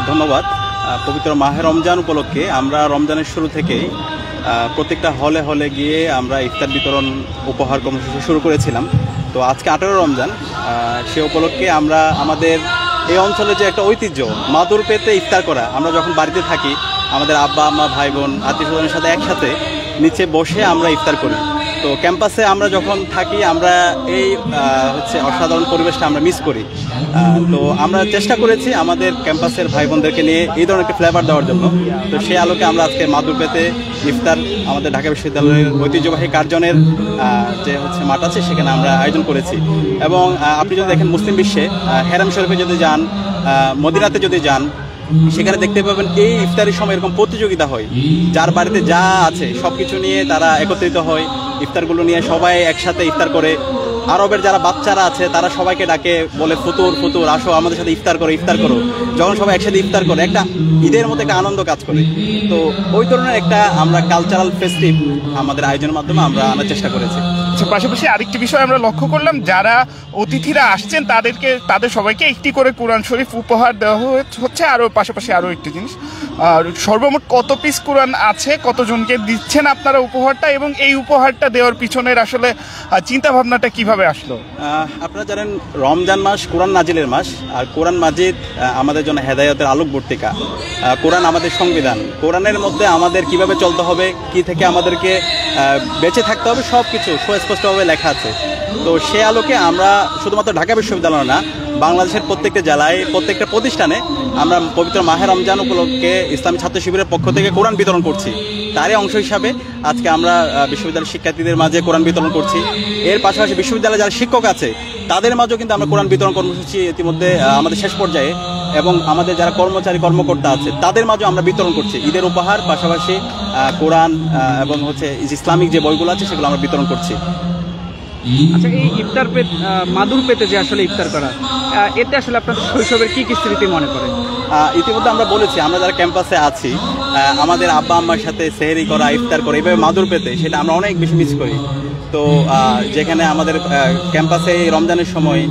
ধন্যবাদ। পবিত্র মাহে রমজান উপলক্ষে আমরা রমজানের শুরু থেকেই প্রত্যেকটা হলে হলে গিয়ে আমরা ইফতার বিতরণ উপহার কর্মসূচি শুরু করেছিলাম। তো আজকে 18 রমজান, সে উপলক্ষে আমরা আমাদের এই অঞ্চলে যে একটা ঐতিহ্য মাদুর পেতে ইফতার করা, আমরা যখন বাড়িতে থাকি আমাদের আব্বা আম্মা ভাই বোন আত্মীয় স্বজনের সাথে একসাথে নিচে বসে আমরা ইফতার করি। তো ক্যাম্পাসে আমরা যখন থাকি আমরা এই অসাধারণ পরিবেশটা আমরা মিস করি। তো আমরা চেষ্টা করেছি আমাদের ক্যাম্পাসের ভাই বোনদেরকে নিয়ে এই ধরনের একটা ফ্লেভার দেওয়ার জন্য। তো সেই আলোকে আমরা আজকে মাদুর পেতে ইফতার আমাদের ঢাকা বিশ্ববিদ্যালয়ের ঐতিহ্যবাহী কার্জনের যে মাঠ আছে সেখানে আমরা আয়োজন করেছি। এবং আপনি যদি দেখেন মুসলিম বিশ্বে হেরাম শরীফে যদি যান, মদিনাতে যদি যান, সেখানে দেখতে পাবেন এই ইফতারের সময় এরকম প্রতিযোগিতা হয়, যার বাড়িতে যা আছে সব কিছু নিয়ে তারা একত্রিত হয়, ইফতারগুলো নিয়ে সবাই একসাথে ইফতার করে। আরবের যারা বাচ্চারা আছে তারা সবাইকে ডাকে, বলে ফুতুর ফুতুর, আসো আমাদের সাথে ইফতার করো ইফতার করো। যখন সবাই একসাথে ইফতার করে একটা ঈদের মধ্যে একটা আনন্দ কাজ করে। তো ওই ধরনের একটা আমরা কালচারাল ফেস্টিভ আমাদের আয়োজনের মাধ্যমে আমরা আনার চেষ্টা করেছি। পাশাপাশি আরেকটি বিষয় আমরা লক্ষ্য করলাম, যারা অতিথিরা আসছেন তাদের সবাইকে একটি করে কোরআন শরীফ উপহার দেওয়া হচ্ছে। আরও পাশাপাশি আরও একটি জিনিস, আর সর্বমোট কত পিস কোরআন আছে, কতজনকে দিচ্ছেন আপনারা উপহারটা, এবং এই উপহারটা দেওয়ার পিছনের আসলে চিন্তা ভাবনাটা কিভাবে আসলো? আপনারা জানেন রমজান মাস কোরআন নাজিলের মাস, আর কোরআন মাজিদ আমাদের জন্য হেদায়েতের আলোকবর্তিকা। কোরআন আমাদের সংবিধান, কোরআনের মধ্যে আমাদের কিভাবে চলতে হবে, কি থেকে আমাদেরকে বেঁচে থাকতে হবে, সব কিছু সুস্পষ্টভাবে লেখা আছে। তো সে আলোকে আমরা শুধুমাত্র ঢাকা বিশ্ববিদ্যালয় না, বাংলাদেশের প্রত্যেকটা জেলায় প্রত্যেকটা প্রতিষ্ঠানে আমরা পবিত্র মাহে রমজান উপলক্ষে ইসলামী ছাত্র শিবিরের পক্ষ থেকে কোরআন বিতরণ করছি। তারই অংশ হিসাবে আজকে আমরা বিশ্ববিদ্যালয়ের শিক্ষার্থীদের মাঝে কোরআন বিতরণ করছি। এর পাশাপাশি বিশ্ববিদ্যালয়ে যারা শিক্ষক আছে তাদের মাঝেও কিন্তু আমরা কোরআন বিতরণ কর্মসূচি ইতিমধ্যে আমাদের শেষ পর্যায়ে, এবং আমাদের যারা কর্মচারী কর্মকর্তা আছে তাদের মাঝেও আমরা বিতরণ করছি ঈদের উপহার, পাশাপাশি কোরআন এবং ইসলামিক যে বইগুলো আছে সেগুলো আমরা বিতরণ করছি। আচ্ছা, এই ইফতার মাদুর পেতে যে আসলে ইফতার করা, এতে আসলে আপনার শৈশবের কি কি স্মৃতি মনে পড়ে? ইতিমধ্যে আমরা বলেছি আমরা যারা ক্যাম্পাসে আছি আমাদের আব্বা আম্মার সাথে সেহরি করা, ইফতার করা, এইভাবে মাদুর পেতে, সেটা আমরা অনেক বেশি মিস করি। তো যেখানে আমাদের ক্যাম্পাসে রমজানের সময়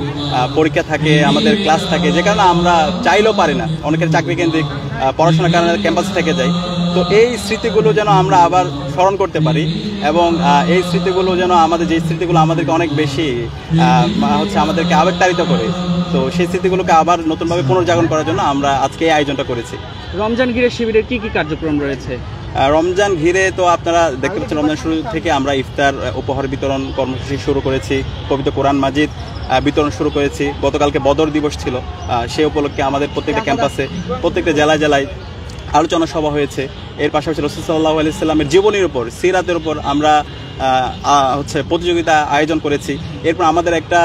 পরীক্ষা থাকে, আমাদের ক্লাস থাকে, যে কারণে আমরা চাইলেও পারি না, অনেকের চাকরি কেন্দ্রিক পড়াশোনার কারণে ক্যাম্পাসে থেকে যায়। তো এই স্মৃতিগুলো যেন আমরা আবার স্মরণ করতে পারি, এবং এই স্মৃতিগুলো যেন আমাদের যে স্মৃতিগুলো আমাদেরকে অনেক বেশি আমাদেরকে আবেগতাড়িত করে, তো সেই স্মৃতিগুলোকে আবার নতুনভাবে পুনর্জাগরণ করার জন্য আমরা আজকে এই আয়োজনটা করেছি। রমজান ঘিরে শিবিরের কি কি কার্যক্রম রয়েছে? রমজান ঘিরে তো আপনারা দেখতে পাচ্ছেন রমজান শুরু থেকে আমরা ইফতার উপহার বিতরণ কর্মসূচি শুরু করেছি, পবিত্র কোরআন মাজিদ বিতরণ শুরু করেছি। গতকালকে বদর দিবস ছিল, সেই উপলক্ষে আমাদের প্রত্যেকটা ক্যাম্পাসে প্রত্যেকটা জেলায় জেলায় আলোচনা সভা হয়েছে। এর পাশাপাশি রাসূল সাল্লাল্লাহু আলাইহি ওয়াসাল্লামের জীবনীর উপর, সিরাতের উপর আমরা প্রতিযোগিতা আয়োজন করেছি। এরপর আমাদের একটা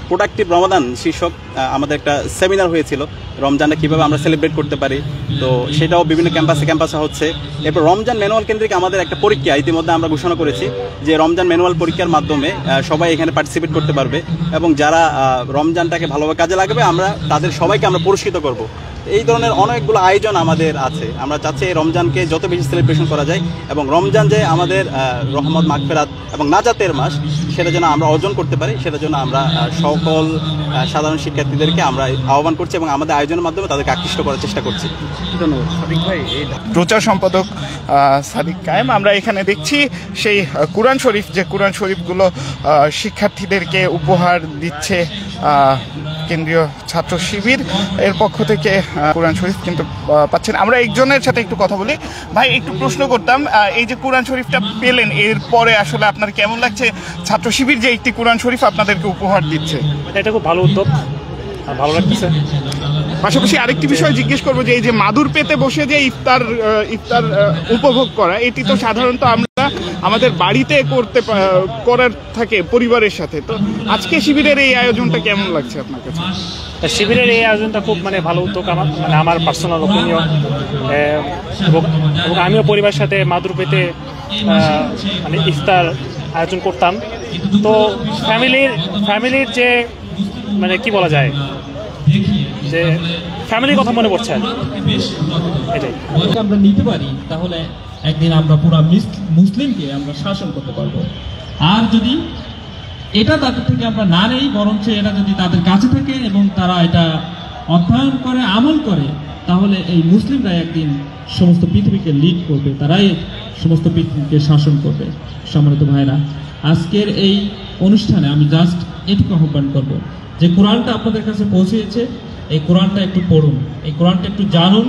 প্রোডাক্টিভ রমাদান শীর্ষক আমাদের একটা সেমিনার হয়েছিল, রমজানটা কীভাবে আমরা সেলিব্রেট করতে পারি, তো সেটাও বিভিন্ন ক্যাম্পাসে হচ্ছে। এরপর রমজান ম্যানুয়াল কেন্দ্রিক আমাদের একটা পরীক্ষা ইতিমধ্যে আমরা ঘোষণা করেছি, যে রমজান ম্যানুয়াল পরীক্ষার মাধ্যমে সবাই এখানে পার্টিসিপেট করতে পারবে, এবং যারা রমজানটাকে ভালোভাবে কাজে লাগবে আমরা তাদের সবাইকে আমরা পুরস্কৃত করব। এই ধরনের অনেকগুলো আয়োজন আমাদের আছে। আমরা চাচ্ছি এই রমজানকে যত বেশি সেলিব্রেশন করা যায়, এবং রমজান যে আমাদের রহমত, মাগফিরাত এবং নাজাতের মাস, সেটা যেন আমরা অর্জন করতে পারি, সেটার জন্য আমরা সকল সাধারণ শিক্ষার্থীদেরকে আমরা আহ্বান করছি এবং আমাদের আয়োজনের মাধ্যমে তাদেরকে আকৃষ্ট করার চেষ্টা করছি। ধন্যবাদ সাদিক ভাই। প্রচার সম্পাদক সাদিক কায়েম। আমরা এখানে দেখছি সেই কোরআন শরীফ, যে কোরআন শরীফগুলো শিক্ষার্থীদেরকে উপহার দিচ্ছে কেন্দ্রীয় ছাত্র শিবির, এর পক্ষ থেকে কোরআন শরীফ কিন্তু পাচ্ছেন। আমরা একজনের সাথে একটু কথা বলি। ভাই, একটু প্রশ্ন করতাম, এই যে কোরআন শরীফটা পেলেন, এরপরে আসলে আপনার কেমন লাগছে ছাত্র শিবির যে একটি কোরআন শরীফ আপনাদেরকে উপহার দিচ্ছে? এটা খুব ভালো উদ্যোগ, ভালো লাগতেছে। পাশাপাশি আরেকটি বিষয় জিজ্ঞেস করবো, যে এই যে মাদুর পেতে বসে যে ইফতার উপভোগ করা, এটি তো সাধারণত আমরা আমাদের বাড়িতে করার থাকে পরিবারের সাথে, তো আজকে শিবিরের এই আয়োজনটা কেমন লাগছে আপনার কাছে? শিবিরের এই আয়োজনটা খুব ভালো উদ্যোগ, আমার পার্সোনাল ওপিনিয়ন, এবং আমিও পরিবারের সাথে মাদুর পেতে ইফতার আয়োজন করতাম। তো ফ্যামিলির যে কি বলা যায়, যে ফ্যামিলির কথা মনে পড়ছে, এটাই আমরা নিতে পারি, তাহলে একদিন আমরা পুরো মুসলিমকে আমরা শাসন করতে পারবো। আর যদি এটা তাদের থেকে আমরা না নেই, বরঞ্চ এটা যদি তাদের কাছে থাকে এবং তারা এটা অধ্যয়ন করে, আমল করে, তাহলে এই মুসলিমরা একদিন সমস্ত পৃথিবীকে লিড করবে, তারাই সমস্ত পৃথিবীকে শাসন করবে। সম্মানিত ভাইরা, আজকের এই অনুষ্ঠানে আমি জাস্ট এটুকু আহ্বান করব যে কোরআনটা আপনাদের কাছে পৌঁছেছে, এই কোরআনটা একটু পড়ুন, এই কোরআনটা একটু জানুন,